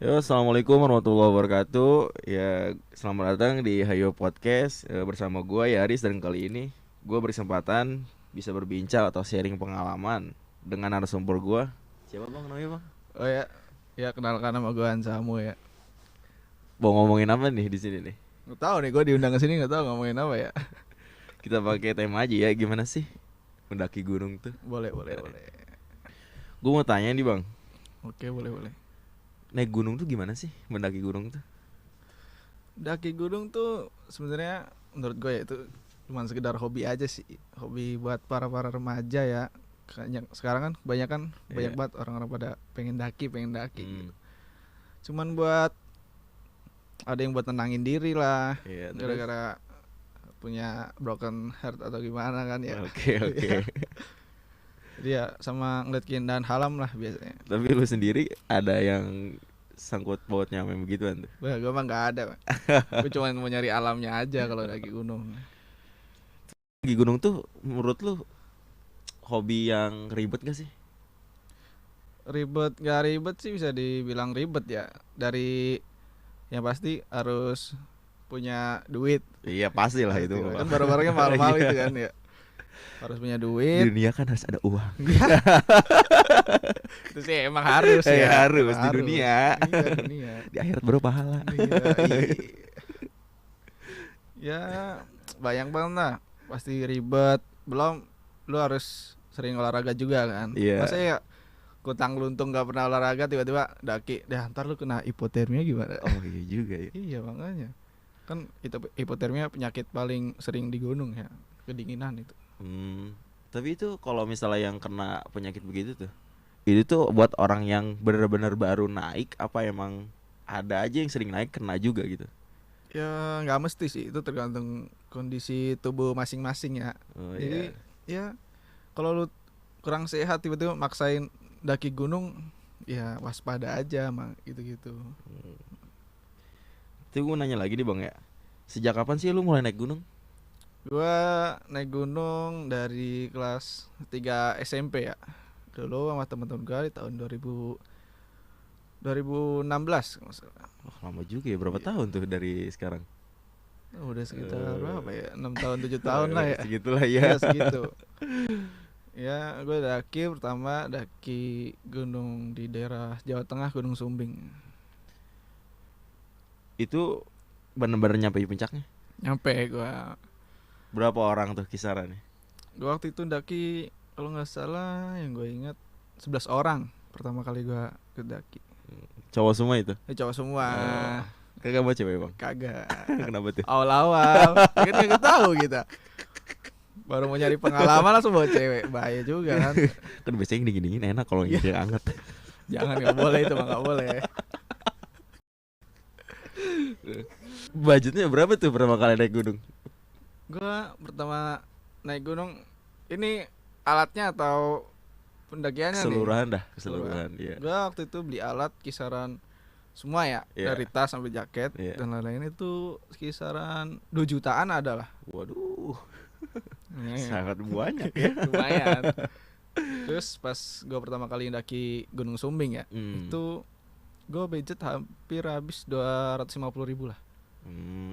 Yo, assalamualaikum warahmatullahi wabarakatuh. Ya, selamat datang di Hayo Podcast bersama gue Yaris, dan kali ini gue berkesempatan bisa berbincang atau sharing pengalaman dengan narasumber gue. Siapa bang namanya bang? Oh ya, ya kenalkan nama gue Ansamu ya. Mau ngomongin apa nih di sini nih? Nggak tahu nih, gue diundang ke sini nggak tahu ngomongin apa ya. Kita pakai tema aja ya. Gimana sih mendaki gunung tuh? Boleh, boleh, boleh. Gue mau tanya nih bang, Oke, boleh, boleh. naik gunung tuh gimana sih? Mendaki gunung tuh? Daki gunung tuh sebenarnya menurut gue ya itu cuma sekedar hobi aja sih. Hobi buat para remaja ya. Kayaknya sekarang kan banyak Iya. banget orang-orang pada pengen daki Hmm. gitu. Cuman buat ada yang buat tenangin diri lah. Iya terus. Gara-gara punya broken heart atau gimana kan ya. Oke oke. Jadi ya sama ngeliat keindahan alam lah biasanya. Tapi lu sendiri ada yang sangkut pautnya sama yang begituan tuh? Wah, gue mah nggak ada. Gue cuma mau nyari alamnya aja kalau daki gunung. Di gunung tuh menurut lu hobi yang ribet gak sih? Ribet nggak ribet sih, bisa dibilang ribet ya. Dari yang pasti harus punya duit. Iya pasti lah itu Pasti lah. Bang. Kan barang-barangnya mahal-mahal Iya. itu kan ya. Harus punya Di duit. dunia kan harus ada uang. Itu sih emang harus Harus emang di harus. dunia. Iya, dunia. Di akhirat baru pahala. Iya, ya bayang banget lah. Pasti ribet. Belum lu harus sering olahraga juga kan. Iya. Masa ya kutang luntung gak pernah olahraga tiba-tiba daki, dah ntar lu kena hipotermia gimana? Oh iya juga ya. Iya makanya kan itu hipotermia penyakit paling sering di gunung ya, kedinginan itu. Hmm. Tapi itu kalau misalnya yang kena penyakit begitu tuh, itu tuh buat orang yang benar-benar baru naik apa emang ada aja yang sering naik kena juga gitu? Ya nggak mesti sih, itu tergantung kondisi tubuh masing-masing ya. Oh iya. Jadi ya kalau lu kurang sehat tiba-tiba maksain daki gunung, ya waspada aja mah gitu-gitu. Itu gue nanya lagi nih bang ya. Sejak kapan sih lu mulai naik gunung? Gua naik gunung dari kelas 3 SMP ya. Dulu sama teman-teman gua di tahun 2016 kalau nggak salah. Oh, lama juga ya. Berapa tahun tuh dari sekarang? Udah sekitar Eh, berapa ya? 6 tahun 7 tahun lah ya. Segitulah Ya ya. segitu. Ya gue daki pertama daki gunung di daerah Jawa Tengah, Gunung Sumbing. Itu bener-bener nyampe di puncaknya. Nyampe gua. Berapa orang tuh kisarannya? Gua waktu itu daki kalau nggak salah yang gue ingat 11 orang pertama kali gua ke daki. Cowok semua itu? Cowok semua. Oh, kagak mau cewek bang? Kagak. Kenapa tuh? Awal-awal kan nggak tahu kita. Baru mau nyari pengalaman langsung bawa cewek, bahaya juga kan. Kan biasanya dingin-dingin enak kalau Iya. yang anget. Jangan, nggak boleh itu mah, nggak boleh. Budgetnya berapa tuh pertama kali naik gunung? Gua pertama naik gunung ini alatnya atau pendakiannya nih? Keseluruhan dah, Keseluruhan. keseluruhan. Iya. Gua waktu itu beli alat kisaran semua ya, Iya. dari tas sampai jaket Iya. dan lain-lain itu kisaran 2 jutaan ada lah. Waduh, Nih, sangat banyak ya. lumayan. Terus pas gua pertama kali daki Gunung Sumbing ya, itu gue budget hampir habis 250.000 lah.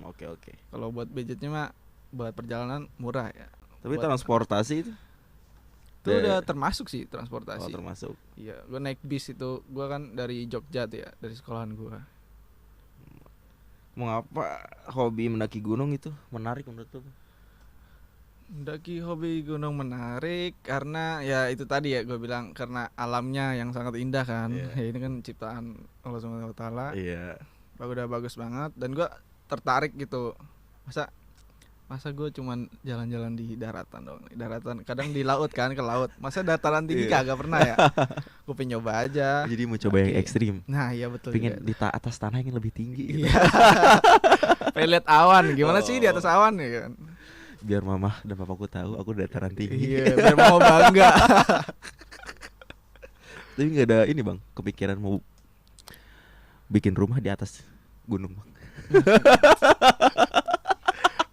Oke oke. Kalau buat budgetnya mah buat perjalanan murah ya. Tapi Buat transportasi itu? itu udah termasuk sih Oh transportasi. termasuk. Iya, gue naik bis itu. Gue kan dari Jogja tuh ya, dari sekolahan gue. Mengapa hobi mendaki gunung itu menarik menurut lo? Mendaki hobi gunung menarik karena ya itu tadi ya gue bilang karena alamnya yang sangat indah kan. Iya. Ya ini kan ciptaan Allah Subhanahu wa taala. Iya. Udah bagus banget dan gue tertarik gitu. Masa gue cuman jalan-jalan di daratan dong, di daratan kadang di laut kan, ke laut, masa dataran tinggi Iya. kagak pernah ya. Gue pengen nyoba aja. Jadi mau coba yang Oke. ekstrim. Nah iya betul Pengen juga. di atas tanah yang lebih tinggi gitu. Iya. Pengen lihat awan gimana sih di Oh. atas awan ya kan. Biar mama dan papaku tahu aku dataran tinggi. Iya biar mau bangga. Tapi nggak ada ini bang, kepikiran mau bikin rumah di atas gunung bang?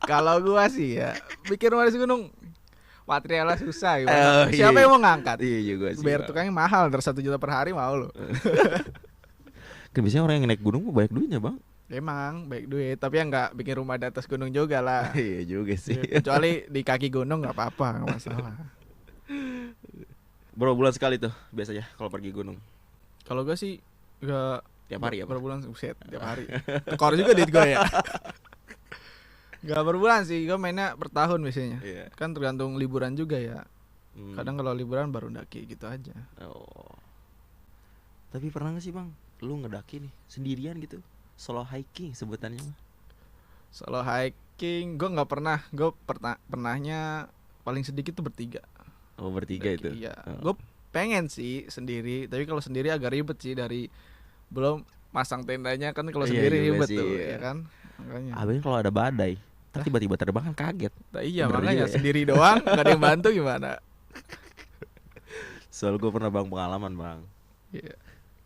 Kalau gua sih ya bikin rumah di gunung materialnya susah gimana. Oh, Siapa iya. yang mau ngangkat? Iya juga sih. Bayar Bang. tukangnya mahal, dari 1 juta per hari mau lo. Kan biasanya orang yang naik gunung mah banyak duitnya, Bang. Emang baik duit, tapi yang nggak bikin rumah di atas gunung juga lah. Iya juga sih. Kecuali di kaki gunung nggak apa-apa, nggak masalah. Berapa bulan sekali tuh biasanya kalau pergi gunung? Kalau gue sih nggak Tiap hari ya, Pak? berbulan, buset, tiap hari. Tekor juga duit gue ya. Nggak berbulan sih, gue mainnya per tahun biasanya. Iya. Kan tergantung liburan juga ya. Hmm. Kadang kalau liburan baru daki gitu aja. Oh. Tapi pernah gak sih, Bang, lu ngedaki nih sendirian gitu? Solo hiking sebutannya mah. Solo hiking, gue nggak pernah. Gue pernahnya paling sedikit tuh bertiga. Oh, bertiga Daki, itu. iya. Oh. Gue pengen sih sendiri, tapi kalau sendiri agak ribet sih, dari belum masang tendanya kan, kalau Iya sendiri juga ribet sih, tuh, iya. ya kan. Makanya. Abis kalau ada badai, tiba-tiba terbang kan kaget. Nah, iya, Bener makanya juga ya. sendiri doang, nggak ada yang bantu gimana? Soal gue pernah Bang pengalaman, Bang. Iya.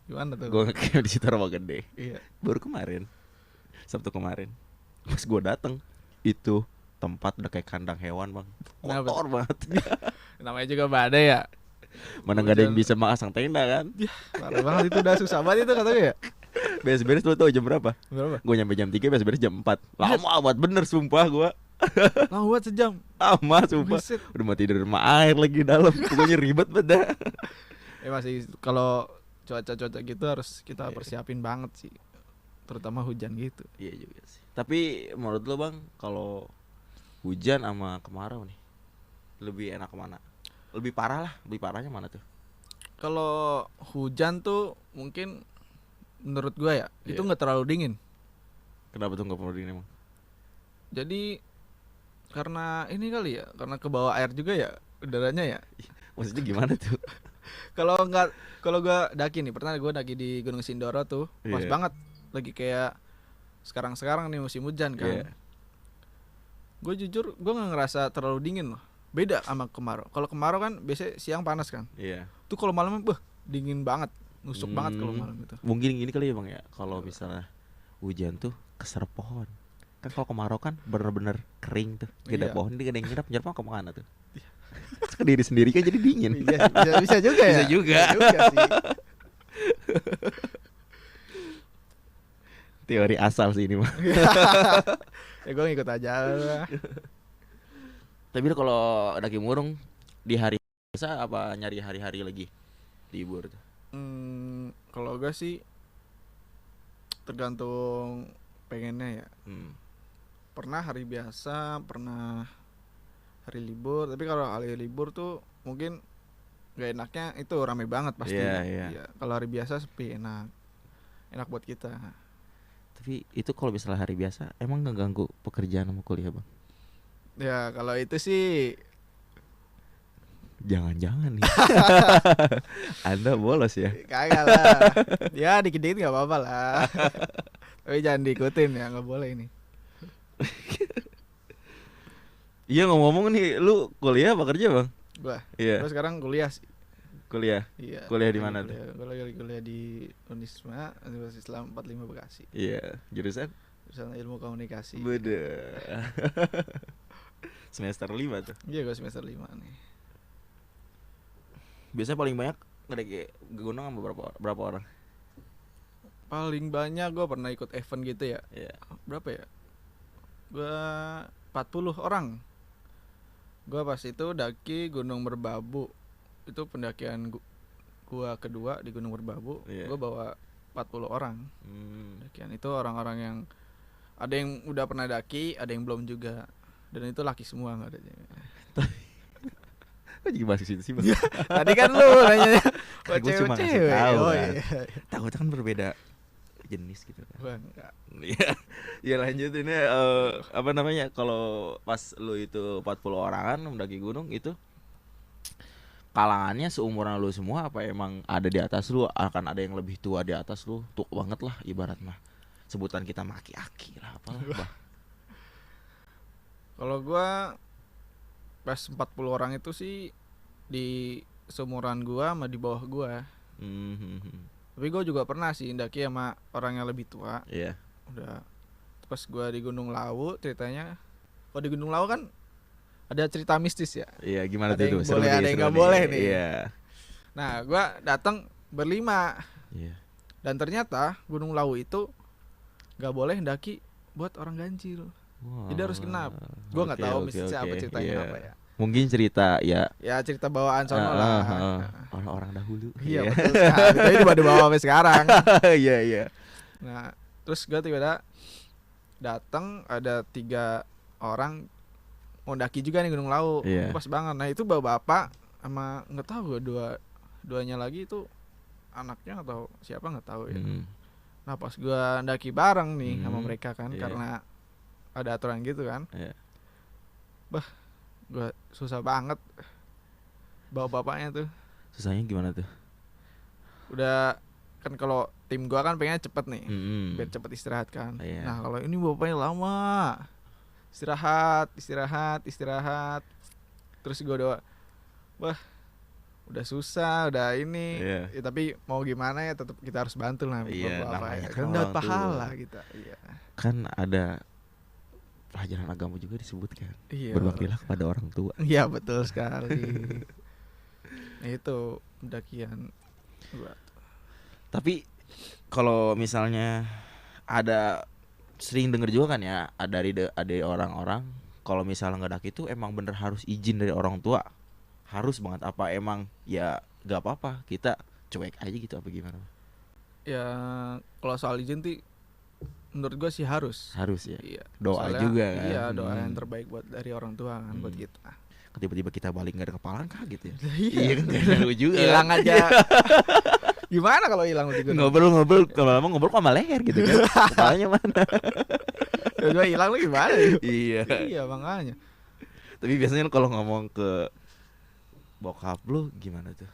Gimana tuh? Gue ngecamp di situ Rawagadé. Iya. Baru kemarin, Sabtu kemarin. Pas gue dateng, itu tempat udah kayak kandang hewan, Bang. Kenapa? Kotor banget. Namanya juga badai ya. Mana gak ada yang bisa masang tenda kan. Parah banget, itu udah susah banget itu katanya ya. Beres-beres lu tau jam berapa? Berapa? Gue nyampe jam 3, beres-beres jam 4. Lama amat bener sumpah gue. Lama buat sejam. Lama sumpah. Buset. Udah mau tidur sama air lagi di dalam. Pokoknya ribet banget dah. Masih kalau cuaca-cuaca gitu harus kita Iya. persiapin banget sih. Terutama hujan gitu. Iya juga sih. Tapi menurut lo, Bang, kalau hujan sama kemarau nih, lebih enak kemana? Lebih parah lah, lebih parahnya mana tuh? Kalau hujan tuh mungkin menurut gua ya, itu Iya. nggak terlalu dingin. Kenapa tuh gak perlu dingin emang? Jadi karena ini kali ya, karena ke bawah air juga ya udaranya ya. Maksudnya gimana tuh? Kalau gua daki nih, pernah gua daki di Gunung Sindoro tuh, pas Iya. banget. Lagi kayak sekarang nih musim hujan kan. Iya. Gue jujur gue nggak ngerasa terlalu dingin loh. Beda sama kemarau. Kalau kemarau kan biasanya siang panas kan. Iya. Tuh kalau malam dingin banget, nusuk banget kalau malam itu. Mungkin gini kali ya, Bang ya. Kalau misalnya hujan tuh keserap pohon. Kan kalau kemarau kan bener-bener kering tuh. Gak ada Iya. pohon, gak ada yang nyerap ke kemana tuh? Terus ke diri sendiri kan jadi dingin. Bisa juga ya. Bisa juga. Bisa juga sih. Teori asal sih ini mah. Ya gue ngikut aja lah. Tapi lu kalau daki murung di hari biasa apa nyari hari-hari lagi libur tuh? Kalau gue sih tergantung pengennya ya. Pernah hari biasa, pernah hari libur. Tapi kalau hari libur tuh mungkin gak enaknya itu rame banget pasti. Iya, iya. Iya. Kalau hari biasa sepi, enak buat kita. Tapi itu kalau misalnya hari biasa emang gak ganggu pekerjaan sama kuliah, Bang? Ya kalau itu sih Jangan-jangan nih Anda bolos ya? kagak lah. Ya dikit-dikit gak apa-apa lah. Tapi jangan diikutin ya, gak boleh ini. Iya, ngomong-ngomong nih, lu kuliah apa kerja, Bang? Gua Iya, sekarang kuliah sih. kuliah. Iya. Kuliah di mana tuh? Gue lagi kuliah di Unisma, Universitas Islam 45 Bekasi. Iya, jurusan? Jurusan Ilmu Komunikasi. Beda. Semester 5 tuh. Iya, gue semester 5 nih. Biasanya paling banyak ngedaki gunung sama berapa orang? Paling banyak gue pernah ikut event gitu ya. Iya. Berapa ya? Gue 40 orang. Gue pas itu daki Gunung Merbabu. Itu pendakian gua kedua di Gunung Merbabu. Iya. Gue bawa 40 orang. Dakian itu orang-orang yang ada yang udah pernah daki, ada yang belum juga. Dan itu laki semua, nggak ada cewek. Kok jadi bahas situ sih, Bang? Tadi kan lu nanya buat Gua cuma ngasih cewek-cewek. tahu Oh kan. iya. Takutnya kan berbeda jenis gitu kan. Gua enggak. Iya. Ya lanjut ini apa namanya? Kalau pas lu itu 40 orangan mendaki gunung itu kalangannya seumuran lu semua apa emang ada di atas lu, akan ada yang lebih tua di atas lu? Tua banget lah ibarat mah. Sebutan kita maki-aki lah apalah, Bah. Kalau gua pas 40 orang itu sih di seumuran gua sama di bawah gua. Tapi gua juga pernah sih daki sama orang yang lebih tua. Iya. Udah pas gua di Gunung Lawu ceritanya. Kalau di Gunung Lawu kan ada cerita mistis ya. Iya, gimana Ada tuh? yang Seru boleh, nih, ada yang seru nggak boleh nih. Iya. Nah, gua datang berlima. Iya. Dan ternyata Gunung Lawu itu nggak boleh daki buat orang ganjil. Wah, Jadi harus genap. Gue nggak oke, tahu oke, misalnya apa oke. ceritanya Iya. apa ya. Mungkin cerita ya Ya cerita bawaan sono lah. orang-orang dahulu. Iya betul sekali. Tapi dibawa sampai sekarang. Iya, iya. Nah terus gue tiba-tiba datang ada 3 orang mau daki juga nih Gunung Lawu. Iya. Pas banget. Nah itu bapak sama nggak tahu gue duanya lagi itu anaknya atau siapa nggak tahu ya. Nah pas gue daki bareng nih sama mereka kan Iya. karena ada aturan gitu kan. Iya. Gue susah banget bawa bapaknya tuh. Susahnya gimana tuh? Udah kan kalau tim gue kan pengennya cepet nih biar Mm-mm. cepet istirahat kan. Iya. Nah kalau ini bapaknya lama istirahat terus gue udah susah udah ini Iya. ya, tapi mau gimana ya tetap kita harus bantu lah Iya, bapak namanya ya. kan Kan dapat orang pahala tua. kita. Iya. Kan ada pelajaran agama juga disebutkan. Iya. Berbaktilah kepada orang tua. Iya betul sekali. Nah, itu pendakian gua. Tapi kalau misalnya ada sering denger juga kan ya ada orang-orang kalau misalnya nggak daki itu emang bener harus izin dari orang tua. Harus banget apa emang ya nggak apa-apa kita cuek aja gitu apa gimana? Ya kalau soal izin tuh menurut gua sih harus. Harus ya. Iya. Doa Soalnya, juga kan. Iya doa yang terbaik buat dari orang tua kan buat kita. Tiba-tiba kita balik nggak ada kepalan kaget ya. Iya kan nggak ada juga. hilang aja. Gimana kalau hilang di gunung? Ngobrol kalau lama ngobrol sama leher gitu kan. Kepalanya mana? Gue hilang lagi gimana? Iya. Iya makanya. Tapi biasanya kalau ngomong ke bokap lu gimana tuh?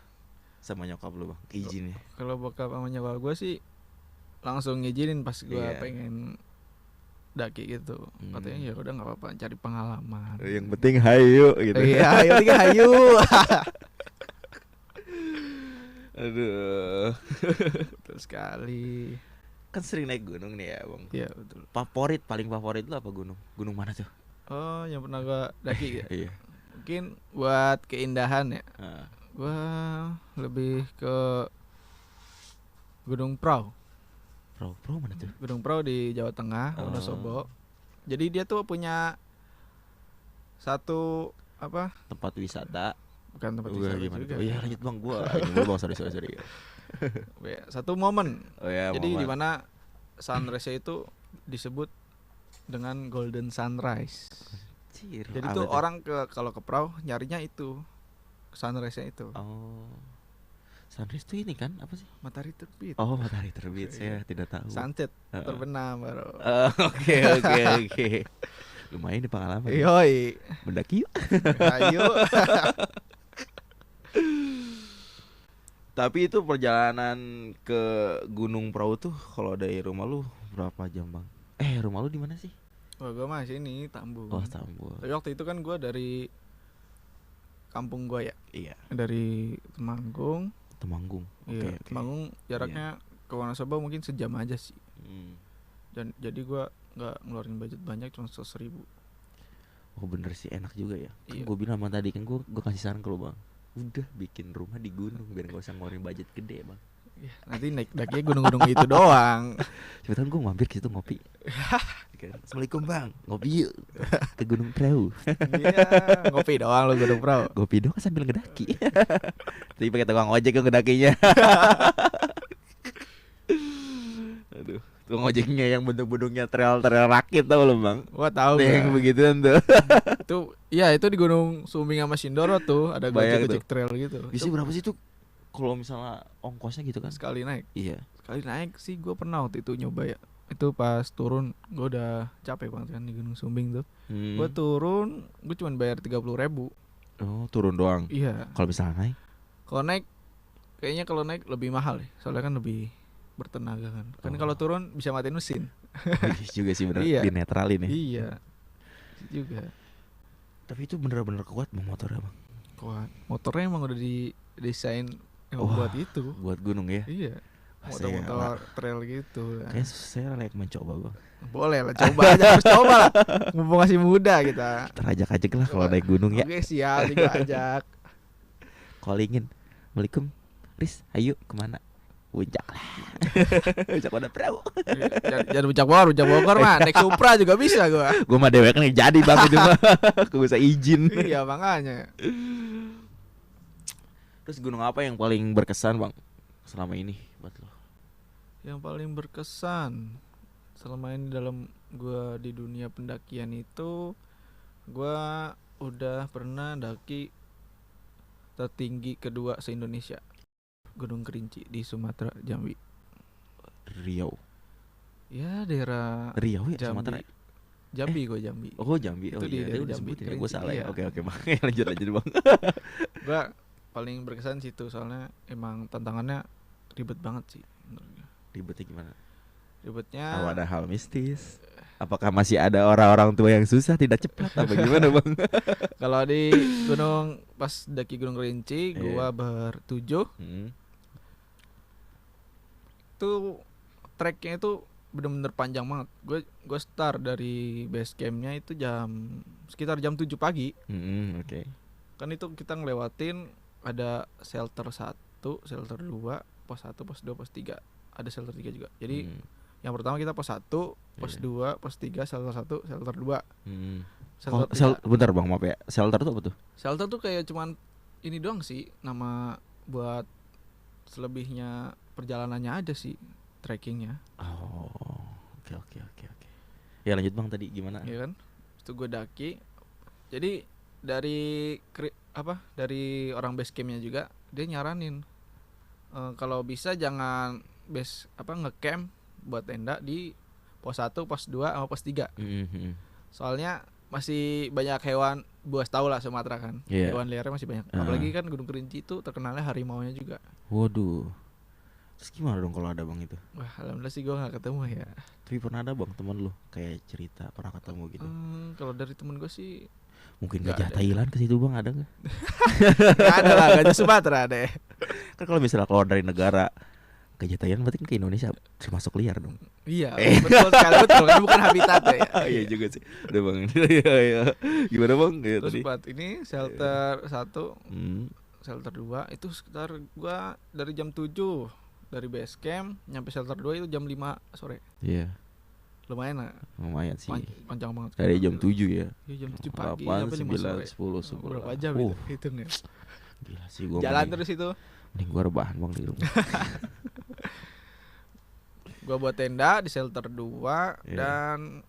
Sama nyokap lu bang, izinnya? Kalau bokap sama nyokap gue sih langsung ngizinin pas gue Iya. pengen daki gitu. Katanya ya udah nggak apa-apa, cari pengalaman. Yang penting hayu gitu. Iya, ayo tiga hayu. Aduh. Betul sekali. Kan sering naik gunung nih ya bang. Iya betul. Paling favorit lu apa gunung? Gunung mana tuh? Oh, yang pernah gue daki ya? Iya. Mungkin buat keindahan ya. Ah. Gue lebih ke Gunung Prau. Pro mana tuh? Gunung Prau di Jawa Tengah, Oh. Wonosobo. Jadi dia tuh punya satu apa? Tempat wisata. Bukan tempat Gua wisata gimana juga. tuh? Oh iya lanjut bang, gua ini dulu bang, sorry. Ya, satu momen. Oh ya. Jadi di mana sunrise itu disebut dengan golden sunrise. Cir, Jadi apa tuh orang kalau ke Prau nyarinya itu sunrise-nya itu. Oh. Sunrise tuh ini kan apa sih? Matahari terbit. Oh matahari terbit, saya tidak tahu. Sunset terbenam baru. Oke. Lumayan nih pengalaman. Yoi. Mendaki yuk. Ayo. Tapi itu perjalanan ke Gunung Prau tuh kalau dari rumah lu berapa jam bang? Rumah lu di mana sih? Wah, gue masih ini Tambun. Oh Stambul. Tapi waktu itu kan gue dari kampung gue ya, Iya. dari Temanggung. Temanggung. Iya, Temanggung jaraknya ke Wonosobo mungkin sejam aja sih. Dan jadi gue nggak ngeluarin budget banyak, cuma 100.000. Oh bener sih enak juga ya. Kan Iya. gue bilang sama tadi kan gue kasih saran ke lu bang. Udah bikin rumah di gunung biar gak usah ngeluarin budget gede bang. Iya, nanti naik dakinya gunung-gunung itu doang. Cepetan gue mampir ke situ ngopi. Assalamualaikum bang, ngopi yuk ke Gunung Prau. Iya, ngopi doang lo Gunung Prau. Ngopi dong sambil ngedaki. Tapi pakai tukang ojek yang ngedakinya. Aduh, tukang ojeknya yang bentuk-bentuknya trail rakit tau lo bang. Gua tahu Yang gak? begituan tuh. Itu iya itu di Gunung Sumbing sama Sindoro tuh ada Bayang gojek trail gitu. Bisa Itu berapa sih tuh? Kalau misalnya ongkosnya gitu kan? sekali naik. Iya. Sekali naik sih gue pernah waktu itu nyoba ya. Itu pas turun gue udah capek banget kan di Gunung Sumbing tuh. Gue turun gue cuma bayar 30.000. Oh turun doang. Iya. Kalau misalnya naik? Kalau naik kayaknya kalau naik lebih mahal ya. Soalnya kan lebih bertenaga kan. Kan kalau turun bisa matiin mesin. Iya juga sih bener. Iya. Dinetralin ya. Iya. Juga. Tapi itu bener-bener kuat bang motornya bang. Kuat. Motornya emang udah didesain emang Wah. buat itu. Buat gunung ya. Iya. Saya Motor-motor trail gitu. Kayak saya layak mencoba bang. Boleh lah, coba aja, harus coba lah. Mumpung masih muda kita. Terajak aja lah kalau naik gunung ya. Oke siap, gue ajak. Callingin. Assalamualaikum. Riz, ayo kemana? Puncak lah. Puncak pada perahu. Jangan Puncak Bogor mah naik Supra juga bisa gua. Gua mah dewek nih jadi bang itu mah. Gua bisa izin. Iya makanya. Terus gunung apa yang paling berkesan bang selama ini buat lo? Yang paling berkesan selama ini dalam gua di dunia pendakian itu, gua udah pernah daki tertinggi kedua se-Indonesia, Gunung Kerinci di Sumatera, Jambi. Riau. Ya daerah Riau ya Jambi. Sumatera. Jambi gua Jambi. Oh Jambi. Itu Oh di iya. daerah Udah Jambi, disebutin ya. Gue Kerinci, salah ya. iya. Oke bang. lanjut bang. Gua paling berkesan situ soalnya emang tantangannya ribet banget sih menurut gua. Ribetnya gimana? Ribetnya Apa ada hal mistis? Apakah masih ada orang-orang tua yang susah tidak cepat? Apa gimana bang? kalau di gunung pas daki Gunung Kerinci gua bertujuh tuh treknya itu bener-bener panjang banget. Gue start dari base campnya itu sekitar jam 7 pagi. Oke. Kan itu kita ngelewatin ada shelter 1, shelter 2, pos 1, pos 2, pos 3. Ada shelter 3 juga. Jadi yang pertama kita pos 1, pos 2, pos 3, shelter 1, shelter 2. Bentar bang, maaf ya. Shelter tuh apa tuh? Shelter tuh kayak cuman ini doang sih, nama buat selebihnya perjalanannya aja sih, trekkingnya. Oh, oke. Ya lanjut bang, tadi gimana? Iya kan, itu gue daki. Jadi dari orang base campnya juga dia nyaranin kalau bisa jangan ngecamp buat tenda di pos 1, pos 2 sama pos 3. Soalnya masih banyak hewan buas, tau lah Sumatera kan. Hewan liarnya masih banyak. Apalagi kan Gunung Kerinci itu terkenalnya harimaunya juga. Waduh. Terus gimana dong kalau ada bang itu? Wah alhamdulillah sih gue gak ketemu ya. Tapi pernah ada bang teman lu kayak cerita pernah ketemu gitu? Kalau dari temen gue sih mungkin gajah Thailand ke situ bang, ada nggak? Gak ada lah, gajah Sumatera deh. Kan kalau misalnya keluar dari negara gajah Thailand berarti kan ke Indonesia termasuk liar dong. Iya betul sekali, betul kan bukan habitatnya ya. Iya juga sih. Udah bang. Iya. Gimana bang? Ya, terus tadi. buat ini shelter 1, shelter 2 itu sekitar gua dari jam 7 dari base camp nyampe shelter 2 itu jam 5 sore. Iya. Lumayan lah. Lumayan sih. Panjang banget. Dari jam 7 ya. Iya jam 7 pagi 8, sampai 5 sore. 9, 10, 11. Berapa jam itu hitungnya? Gila sih gua. Jalan terus itu. Mending gua rebahan bang di rumah. Gua buat tenda di shelter 2 dan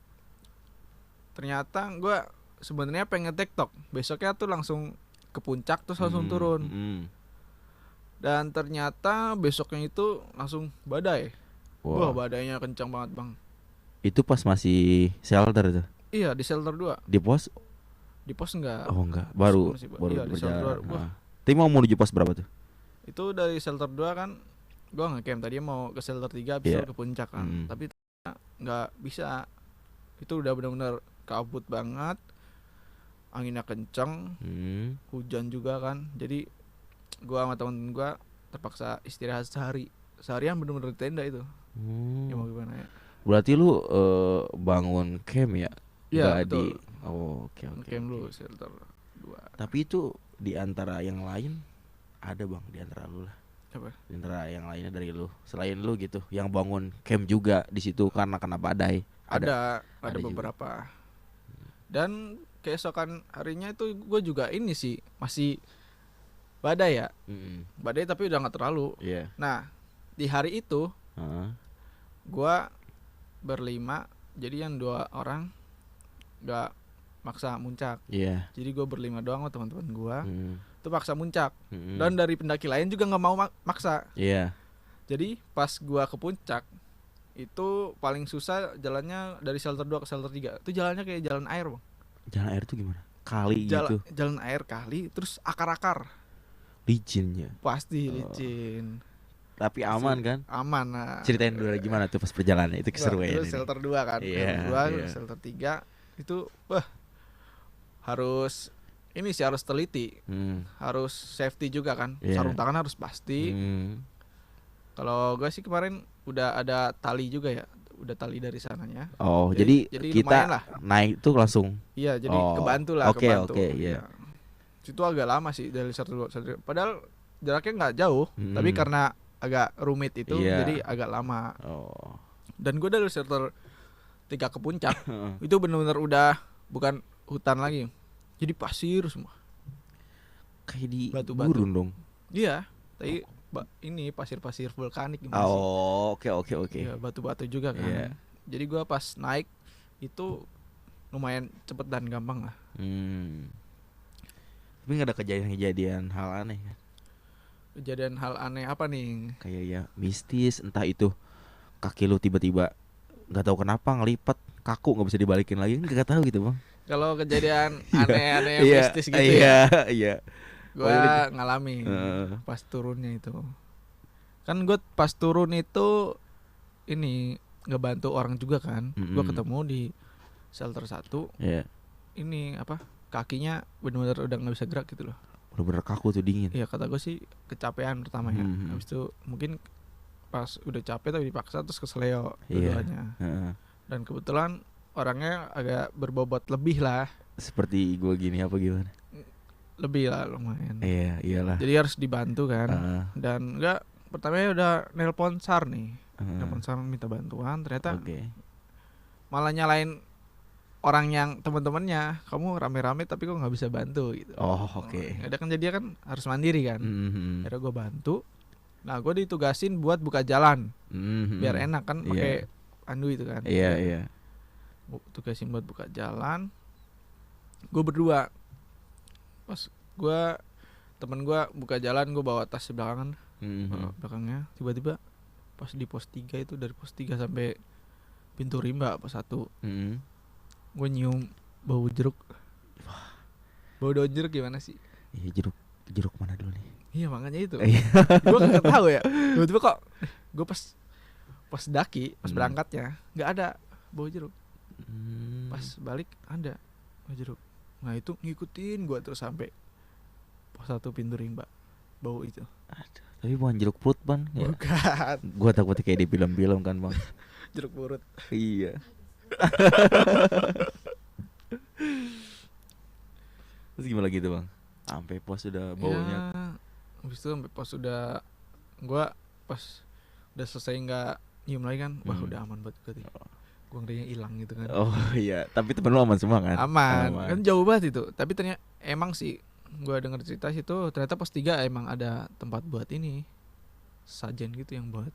ternyata gua sebenarnya pengen TikTok. Besoknya tuh langsung ke puncak terus langsung turun. Dan ternyata besoknya itu langsung badai. Wah, badainya kencang banget, Bang. Itu pas masih shelter tuh. Iya, di shelter 2. Di pos? Di pos enggak. Oh, enggak. Baru iya, di shelter 2. Tapi mau menuju pos berapa tuh? Itu dari shelter 2 kan gua nge-camp tadi mau ke shelter 3 habis ke puncak kan. Tapi enggak bisa. Itu udah benar-benar kabut banget. Anginnya kencang. Hujan juga kan. Jadi gua sama temen gua terpaksa istirahat seharian bener-bener di tenda itu. Ya mau gimana ya. Berarti lu bangun camp ya? Iya betul. Oke. Camp dulu shelter 2. Tapi itu di antara yang lain ada bang, di antara lu lah. Apa? Di antara yang lainnya dari lu, selain lu gitu, yang bangun camp juga di situ karena kena badai. Ada beberapa. Dan keesokan harinya itu gue juga ini sih masih badai ya. Badai tapi udah nggak terlalu. Nah di hari itu gue berlima, jadi yang 2 orang nggak maksa muncak. Jadi gue berlima doang sama teman-teman gue. Itu paksa muncak. Dan dari pendaki lain juga nggak mau maksa. Jadi pas gue ke puncak itu paling susah jalannya dari shelter 2 ke shelter 3. Itu jalannya kayak jalan air, Bang. Jalan air tuh gimana? Kali gitu. Jalan air kali, terus akar-akar. Licinnya. Pasti licin. Tapi aman kan? Aman lah. Ceritain dulu gimana tuh pas perjalanan itu keseruan. Itu shelter 2 kan. Shelter 3 itu harus ini sih harus teliti. Harus safety juga kan. Sarung tangan harus pasti. Kalau gue sih kemarin udah ada tali juga ya. Udah tali dari sananya. Oh, jadi kita naik tuh langsung. Iya, jadi kebantu lah. Oke. Situ agak lama sih dari shelter 2. Padahal jaraknya nggak jauh, tapi karena agak rumit itu, jadi agak lama. Dan gue dari shelter 3 ke puncak itu benar-benar udah bukan hutan lagi, jadi pasir semua, kayak di batu-batu dong. Iya, tapi ini pasir-pasir vulkanik. Oke. Ya, batu-batu juga kan. Jadi gue pas naik itu lumayan cepet dan gampang lah. Tapi nggak ada kejadian hal aneh kan? Kejadian hal aneh apa nih? Kayak ya mistis, entah itu kaki lu tiba-tiba nggak tahu kenapa ngelipat kaku nggak bisa dibalikin lagi, nggak tahu gitu bang. Kalau kejadian aneh-aneh mistis gitu iya. Gue ngalamin pas turunnya itu. Kan gue pas turun itu ini ngebantu orang juga kan. Gue ketemu di shelter 1. Ini apa? Kakinya benar-benar udah nggak bisa gerak gitu loh. Bener-bener kaku tuh, dingin. Iya, kata gue sih kecapean pertama ya. Habis itu mungkin pas udah capek tapi dipaksa terus keseleo dua-duanya. Dan kebetulan orangnya agak berbobot lebih lah. Seperti gue gini apa gimana? Lebih lah lumayan. Iya, iyalah. Jadi harus dibantu kan. Dan enggak, pertamanya udah nelpon SAR nih. Nelpon SAR minta bantuan, ternyata malah nyalain orang yang teman-temannya, kamu rame-rame tapi kok nggak bisa bantu gitu. Ada kan jadi kan harus mandiri kan. Akhirnya gue bantu. Nah gue ditugasin buat buka jalan, biar enak kan pakai pandu itu kan. Iya. Tugasin buat buka jalan. Gue berdua. Pas gue temen gue buka jalan, gue bawa tas di belakangan, belakangnya. Tiba-tiba pas di pos 3 itu, dari pos 3 sampai pintu rimba pos 1, gue nyium bau jeruk. Bau daun jeruk gimana sih? Iya, jeruk mana dulu nih? Iya makanya itu. Gue gak tahu ya. Tiba-tiba kok gue pas daki, pas berangkatnya nggak ada bau jeruk. Pas balik ada bau jeruk. Nah itu ngikutin gue terus sampai pos 1 pintu rimba, bau itu. Aduh, tapi bukan jeruk perut bang? Bukan. Gue takut kayak di film-film kan bang. Jeruk perut. Iya. Terus gimana gitu bang? Sampai pos udah baunya. Habis itu sampai pos udah, gue pas udah selesai nggak nyium lagi kan, wah udah aman banget gue. Gue ngerinya hilang gitu kan. Oh iya, tapi temen lu aman semua kan? Aman. Kan jauh banget itu. Tapi ternyata emang sih, gue denger cerita situ ternyata pos 3 emang ada tempat buat ini, sajen gitu yang buat.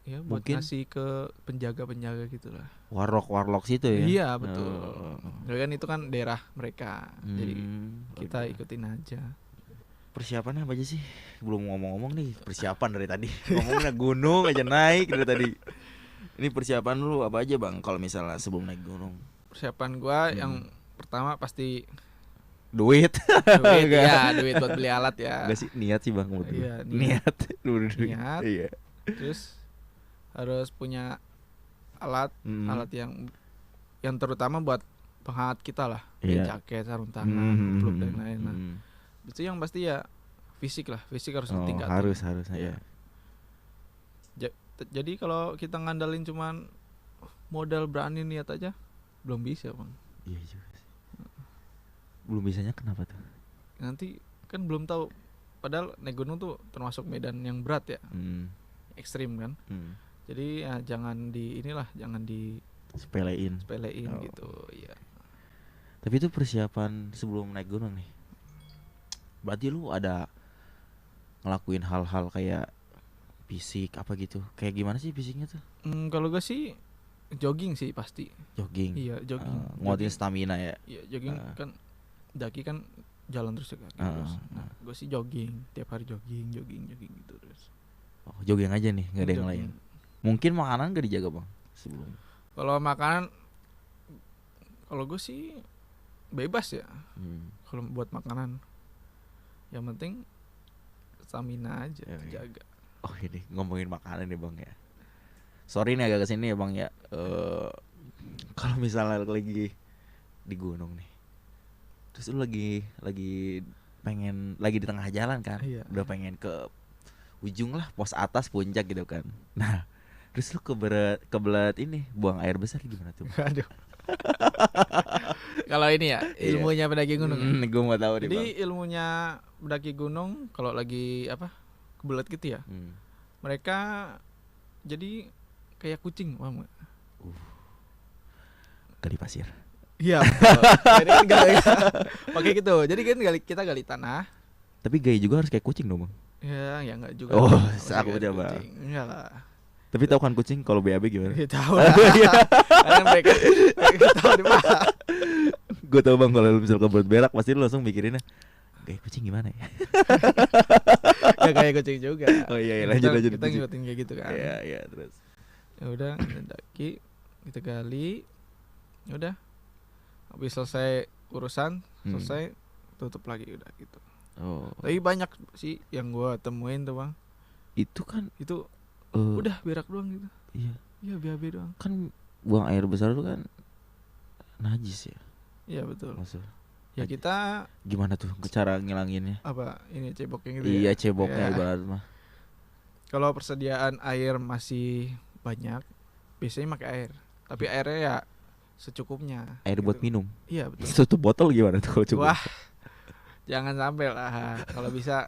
Ya buat mungkin ngasih ke penjaga-penjaga gitu lah. Warlock situ ya? Iya betul. Kan itu kan daerah mereka. Jadi kita ikutin aja. Persiapannya apa aja sih? Belum ngomong-ngomong nih persiapan dari tadi. Ngomongnya gunung aja naik dari tadi. Ini persiapan lu apa aja bang kalau misalnya sebelum naik gunung? Persiapan gua yang pertama pasti duit. Ya duit buat beli alat ya. Gak sih, niat sih bang. Iya, niat. Niat. Iya. Terus harus punya alat yang terutama buat penghangat kita lah, kayak jaket, sarung tangan, kupluk dan lain-lain. Itu yang pasti ya fisik harus tingkat. Harus ya. Jadi kalau kita ngandalin cuman modal berani niat aja belum bisa bang. Iya juga sih. Belum bisanya kenapa tuh? Nanti kan belum tahu. Padahal naik gunung tuh termasuk medan yang berat ya, ekstrim kan. Jadi ya jangan di sepelein gitu ya. Tapi itu persiapan sebelum naik gunung nih. Berarti lu ada ngelakuin hal-hal kayak fisik apa gitu? Kayak gimana sih fisiknya tuh? Kalau gue sih jogging sih pasti. Jogging. Iya, jogging. Nguatin stamina ya. Iya, jogging kan daki kan jalan terus ya terus. Nah, gue sih jogging, tiap hari jogging gitu terus. Oh, jogging aja nih, enggak ada yang lain. Mungkin makanan gak dijaga, Bang, sebelum. Kalau makanan kalau gue sih bebas ya. Kalau buat makanan yang penting stamina aja terjaga. Oh ini ngomongin makanan nih bang ya. Sorry nih agak kesini ya bang ya. Kalau misalnya lagi di gunung nih, terus lu lagi pengen lagi di tengah jalan kan, udah pengen ke ujung lah, pos atas puncak gitu kan. Nah terus lu kebelet ini buang air besar gimana tuh? Aduh. Kalau ini ya ilmunya pendaki gunung. Gue mau tahu. Jadi ilmunya pendaki gunung kalau lagi kebelet gitu ya. Mereka jadi kayak kucing, paham gak? Gali pasir. Iya. Jadi kan gali pakai gitu. Jadi kan kita gali tanah. Tapi gaya juga harus kayak kucing dong, Bang. Ya enggak juga. Oh, aku udah, Bang. Enggak lah. Tapi tahu kan kucing kalau BAB gimana? Ya, tahu lah. Karena mereka tahu di mana. Gue tahu, Bang, kalau lu misal kebelet berak pasti lu langsung mikirinnya kayak kucing gimana ya? Ya kayak kucing juga. Oh iya, lanjut. Kita ngikutin kayak gitu kan. Iya, terus. Ya udah, daki, kita gali. Ya udah. Habis selesai urusan, selesai tutup lagi udah gitu. Oh. Tapi banyak sih yang gua temuin tuh, Bang. Itu kan udah berak doang gitu. Iya. Iya, BAB doang. Kan buang air besar itu kan najis ya. Iya, betul. Maksud ya kita gimana tuh cara ngilanginnya? Apa ini ceboknya gitu iya, ya? Iya, ceboknya ya. Ibarat mah. Kalau persediaan air masih banyak, biasanya pakai air. Tapi airnya ya secukupnya. Air gitu. Buat minum. Iya, betul. Satu botol gimana tuh kalau cukup? Wah. Jangan sampai lah. Kalau bisa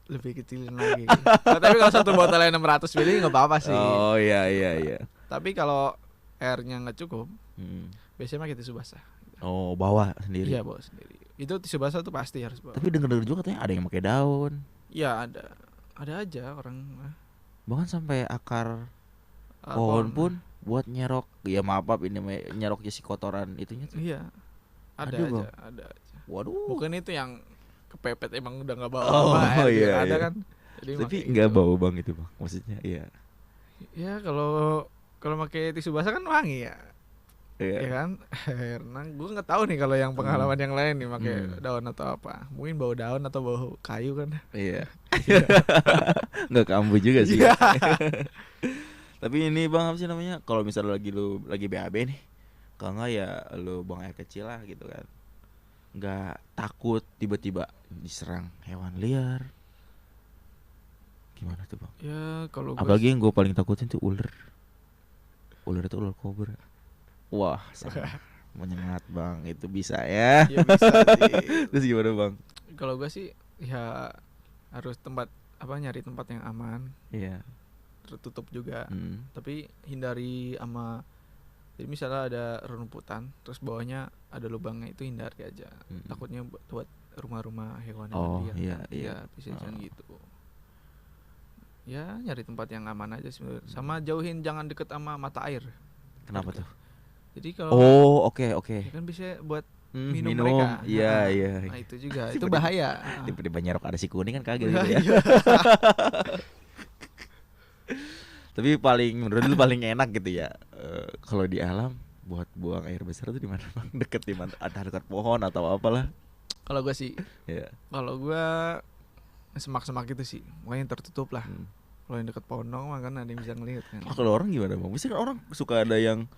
lebih kecilin lagi. Tapi kalau satu botolnya 600 ml nggak apa-apa sih. Oh iya. Tapi kalau airnya nggak cukup, biasanya pakai tisu basah. Oh, bawa sendiri. Iya, bawa sendiri. Itu tisu basah tuh pasti harus bawa. Tapi denger juga katanya ada yang pakai daun. Iya, ada aja orang. Bahkan sampai akar pohon pun buat nyerok. Ya maaf ini nyerok si kotoran itunya tuh. Iya. Ada aja. Waduh. Bukan itu yang kepepet emang udah nggak bawa air. Iya, ada iya. kan. Jadi tapi nggak gitu. bau, Bang, itu, Bang. Maksudnya iya. Ya kalau pakai tisu basah kan wangi ya. Iya. Ya kan. Karena gue nggak tahu nih kalau yang pengalaman yang lain nih pakai daun atau apa. Mungkin bau daun atau bau kayu kan. Iya. Nggak kambuh juga sih. Tapi ini, Bang, apa sih namanya? Kalau misalnya lagi BAB nih, kalau nggak ya lu buang air kecil lah gitu kan. Nggak takut tiba-tiba diserang hewan liar. Gimana tuh, Bang? Ya kalau apalagi yang gue paling takutin tuh ular. Ular itu ular kobra. Wah, menyengat, Bang. Itu bisa ya. Ya bisa sih. Terus gimana, Bang? Kalau gue sih ya harus nyari tempat yang aman. Iya. Tertutup juga. Tapi hindari jadi misalnya ada rumputan terus bawahnya ada lubangnya, itu hindari aja. Takutnya buat rumah-rumah hewan liar. Iya, bisa jangan gitu. Ya nyari tempat yang aman aja sebenarnya. Sama jauhin, jangan deket sama mata air. Kenapa tuh? Jadi kalau oke. Ya kan bisa buat minum minum mereka. Iya. Nah itu juga itu bahaya. Tiba-tiba nyerok ada si kuning kan kaget gitu ya. Tapi menurut lu paling enak gitu ya, kalau di alam buat buang air besar tuh di mana, Bang? Deket di mana? Ada dekat pohon atau apalah? Kalau gue sih, kalau gue semak-semak gitu sih, pokoknya tertutup lah. Kalau yang deket pohon dong, kan ada yang bisa ngelihat kan. Kalau orang gimana, Bang? Biasanya kan orang suka ada yang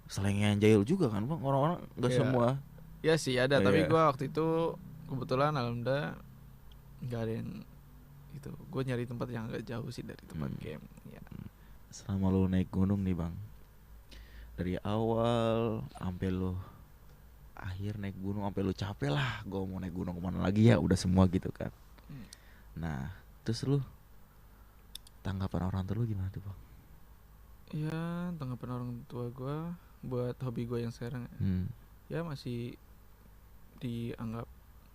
selengean jahil juga kan, Bang? Orang-orang nggak semua. Ya sih ada, tapi gue waktu itu kebetulan alhamdulillah nggak ada yang itu. Gue nyari tempat yang agak jauh sih dari tempat camp. Ya. Selama lu naik gunung nih, Bang, dari awal sampai lu akhir naik gunung, sampai lu capek lah, gue mau naik gunung kemana lagi ya, udah semua gitu kan. Nah, terus lu tanggapan orang tua lu gimana tuh, Bang? Ya, tanggapan orang tua gue buat hobi gue yang sekarang ya masih dianggap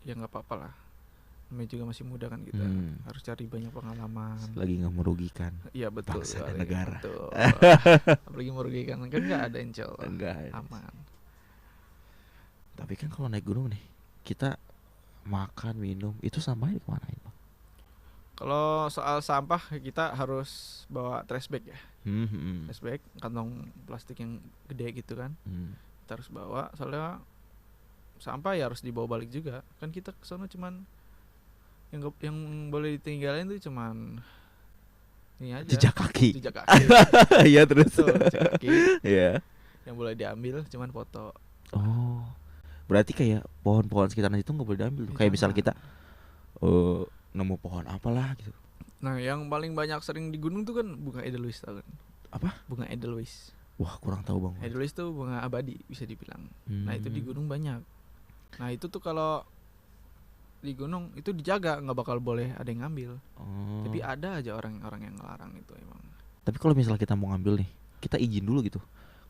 ya nggak apa-apa lah. Namanya juga masih muda kan kita, harus cari banyak pengalaman. Lagi nggak merugikan. Iya betul. Bangsa dan negara. Betul. Apalagi merugikan kan nggak ada insya Allah. Enggak. Aman. Tapi kan kalau naik gunung nih, kita makan minum itu sampahnya kemanain, Bang? Kalau soal sampah kita harus bawa trash bag ya. Trash bag, kantong plastik yang gede gitu kan. Kita harus bawa, soalnya sampah ya harus dibawa balik juga. Kan kita kesana cuman yang boleh ditinggalin tuh cuman ini aja. Jejak kaki. Iya terus. Jejak kaki. Iya. Yang boleh diambil cuman foto. Oh. Berarti kayak pohon-pohon sekitar itu nggak boleh diambil. Kayak misal kita nemu pohon apalah gitu. Nah, yang paling banyak sering di gunung tuh kan bunga edelweiss, tahu kan? Apa? Bunga edelweiss. Wah, kurang tahu, Bang. Edelweiss tuh bunga abadi bisa dibilang. Nah, itu di gunung banyak. Nah, itu tuh kalau di gunung itu dijaga, nggak bakal boleh ada yang ngambil. Tapi ada aja orang-orang yang ngelarang itu emang. Tapi kalau misalnya kita mau ngambil nih, kita izin dulu gitu.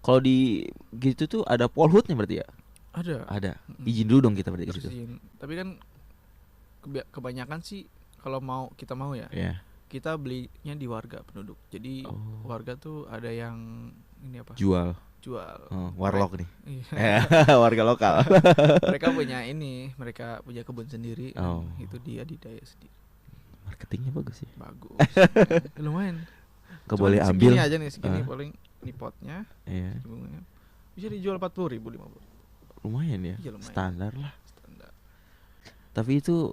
Kalau di gitu tuh ada polhutnya berarti ya? Ada. Izin dulu dong kita berarti ke situ. Tapi kan kebanyakan sih kalau kita mau ya. Yeah. Kita belinya di warga penduduk. Jadi warga tuh ada yang ini apa? Jual. Warlock nih. Warga lokal. Mereka punya kebun sendiri. Itu dia didaya sendiri. Marketingnya bagus sih. Bagus. Lumayan. Gak boleh ambil. Segini aja nih, paling ini potnya. Iya. Bisa dijual 40.000, 50. Lumayan ya. Iya, lumayan. Standar lah. Tapi itu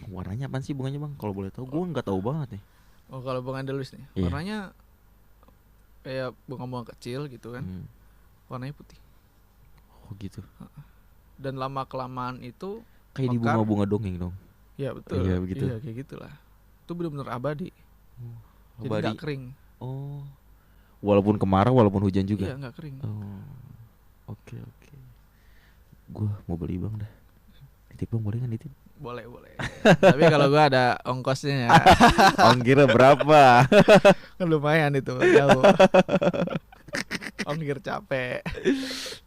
warnanya apaan sih bunganya bang? Kalau boleh tahu, gue nggak tahu banget nih. Kalau bunga Edelweiss nih, warnanya kayak bunga-bunga kecil gitu kan. Warnanya putih. Oh gitu. Dan lama kelamaan itu kayak di bunga-bunga dongeng dong. Iya betul. Iya begitu. Iya kayak gitulah. Itu benar-benar abadi. Jadi nggak kering. Oh. Walaupun kemarau, walaupun hujan juga. Iya nggak kering. Oh. Oke. Gue mau beli bang dah. Nitip bang boleh kan nitip? Boleh. Tapi kalau gua ada ongkosnya ya. Ongkirnya berapa? Kan lumayan itu, jauh. Ongkir capek.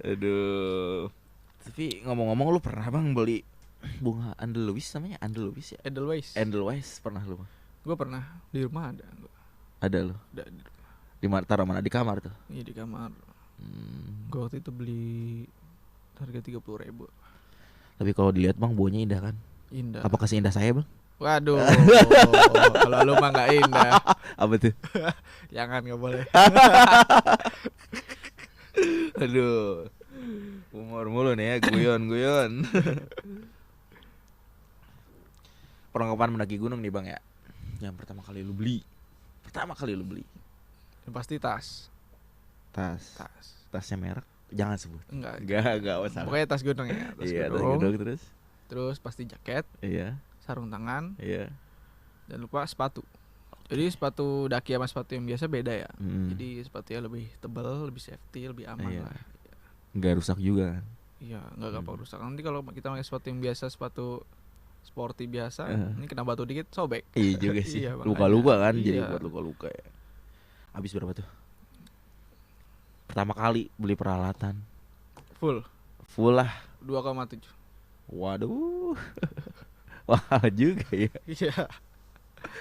Aduh. Tapi ngomong-ngomong, lu pernah bang beli bunga Edelweiss namanya? Edelweiss ya? Edelweiss pernah lu bang? Gua pernah, di rumah ada. Ada lu? Ada. Taruh mana? Di kamar tuh? Iya di kamar. Gua waktu itu beli harga 30.000. Tapi kalau dilihat bang, baunya indah kan? Indah. Apakah seindah saya bang? Waduh, kalau lu mah nggak indah. Apa tuh? Jangan, nggak boleh. Aduh, humor mulu nih ya, guyon. Perlengkapan mendaki gunung nih bang ya. Yang pertama kali lu beli. Yang pasti tas. Tasnya merek. Jangan sebut. Enggak usah. Pokoknya tas gunung ya. Tas gunung terus. Terus pasti jaket. Iya. Sarung tangan. Iya. Dan lupa sepatu. Jadi sepatu daki sama sepatu yang biasa beda ya. Jadi sepatunya lebih tebal, lebih safety, lebih aman lah. Enggak rusak juga kan? Iya, enggak gampang rusak. Nanti kalau kita pakai sepatu yang biasa, sepatu sporty biasa, ini kena batu dikit sobek. Iya juga sih. Iya, luka-luka kan, jadi buat luka-luka ya. Habis berapa tuh? Pertama kali beli peralatan. Full lah. 2,7. Waduh. Wah juga ya. Iya.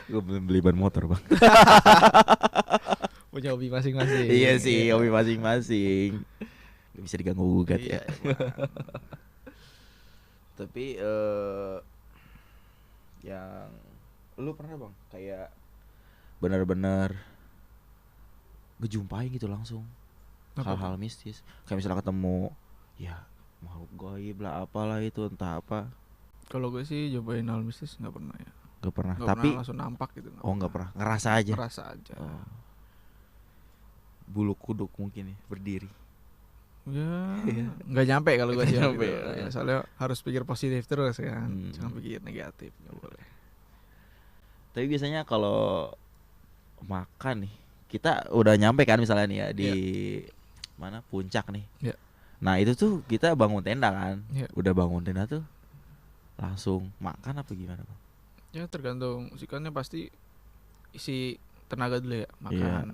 Gue belum beli ban motor bang. Punya hobi masing-masing. Iya sih, hobi masing-masing. Gak bisa diganggu gugat ya. Tapi yang lu pernah bang kayak benar-benar ngejumpain gitu langsung hal-hal mistis, kayak misalnya ketemu ya makhluk gaib lah apalah itu entah apa. Kalau gue sih cobain hal mistis nggak pernah ya. Gak pernah. Gak Tapi pernah langsung nampak gitu. Nggak pernah. Ngerasa aja. Oh. Bulu kuduk mungkin ya berdiri. Ya nggak nyampe kalau gue sih. Ya, soalnya harus pikir positif terus kan. Jangan pikir negatif, nggak boleh. Tapi biasanya kalau makan nih, kita udah nyampe kan misalnya nih ya di mana puncak nih. Nah itu tuh kita bangun tenda kan. Udah bangun tenda tuh langsung makan apa gimana bang? Ya tergantung sikannya, pasti isi tenaga dulu ya makan.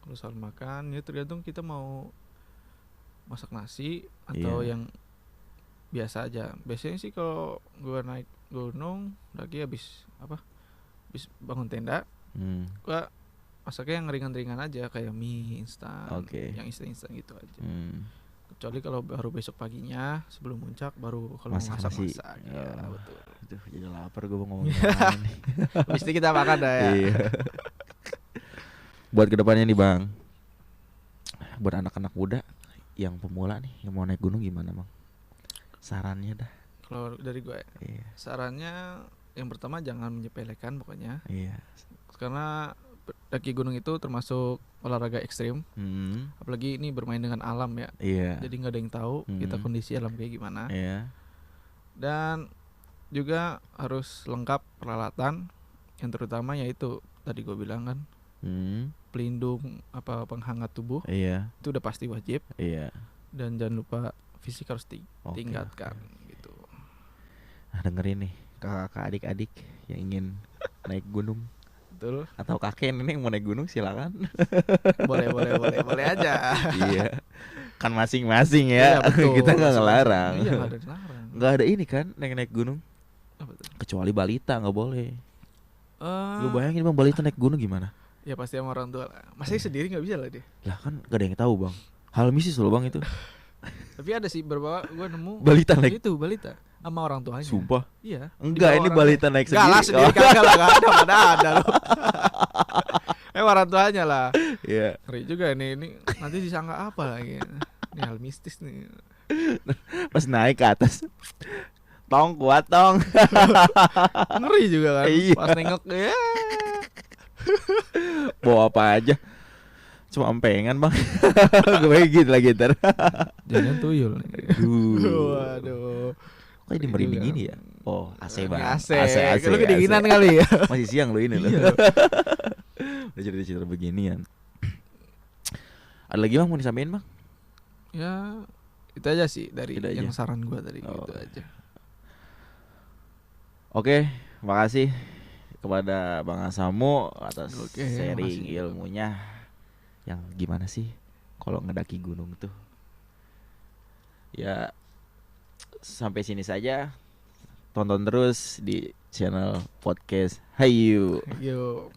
Kalau soal makan ya tergantung kita mau masak nasi atau yang biasa aja. Biasanya sih kalau gue naik gunung lagi habis bangun tenda, gue masaknya yang ringan-ringan aja kayak mie instan, yang instan gitu aja. Kecuali kalau baru besok paginya sebelum puncak baru kalau masak. Ya betul. Aduh, jadi lapar gue mau ngomongin nih. Mesti kita makan dah ya. Iya. Buat kedepannya nih bang, buat anak-anak muda yang pemula nih yang mau naik gunung gimana bang? Sarannya dah. Kalau dari gue, sarannya yang pertama jangan menyepelekan pokoknya. Iya. Karena daki gunung itu termasuk olahraga ekstrim, apalagi ini bermain dengan alam ya. Jadi nggak ada yang tahu kita kondisi alam kayak gimana. Dan juga harus lengkap peralatan, yang terutama yaitu tadi gue bilang kan, pelindung penghangat tubuh. Itu udah pasti wajib. Dan jangan lupa fisik harus tingkatkan gitu. Nah, dengerin nih kakak adik-adik yang ingin naik gunung. Betul. Atau kakek nenek mau naik gunung silakan. boleh aja. Iya. Kan masing-masing ya. Iya, Kita nggak ngelarang. Iya, nggak ada ngelarang. Nggak ada ini kan naik gunung. Apa tuh? Kecuali balita nggak boleh. Lu bayangin bang balita naik gunung gimana? Ya pasti sama orang tua lah. Masih sendiri nggak bisa lah dia. Lah kan gak ada yang tahu bang. Hal mistis loh bang itu. Tapi ada sih beberapa gue nemu balita naik itu balita sama orang tuanya. Sumpah? Iya. Enggak, ini balita naik sendiri. Enggak lah sendiri kagak lah, enggak ada, mana ada loh. Orang tuanya lah. Iya. Ngeri juga ini nanti disangka apa lagi. Ini hal mistis nih. Pas naik ke atas. Tong kuat tong. Ngeri juga kan. Iya. Pas nengok ya. Bawa apa aja. Cuma empengan bang. Gue gitu lagi ntar. Jangan tuyul nih. Waduh. Kok ini merinding gini ya? Oh AC bang. AC. Lu kedinginan kali ya. Masih siang lo ini lo. Iya. Udah cerita-cerita beginian. Ada lagi bang mau disampaikan bang? Ya itu aja sih dari Tidak yang aja. saran gue tadi gitu aja. Oke, makasih kepada Bang Asamu atas sharing makasih. ilmunya. Yang gimana sih kalau ngedaki gunung tuh? Ya sampai sini saja. Tonton terus di channel podcast Hayu. Yuk.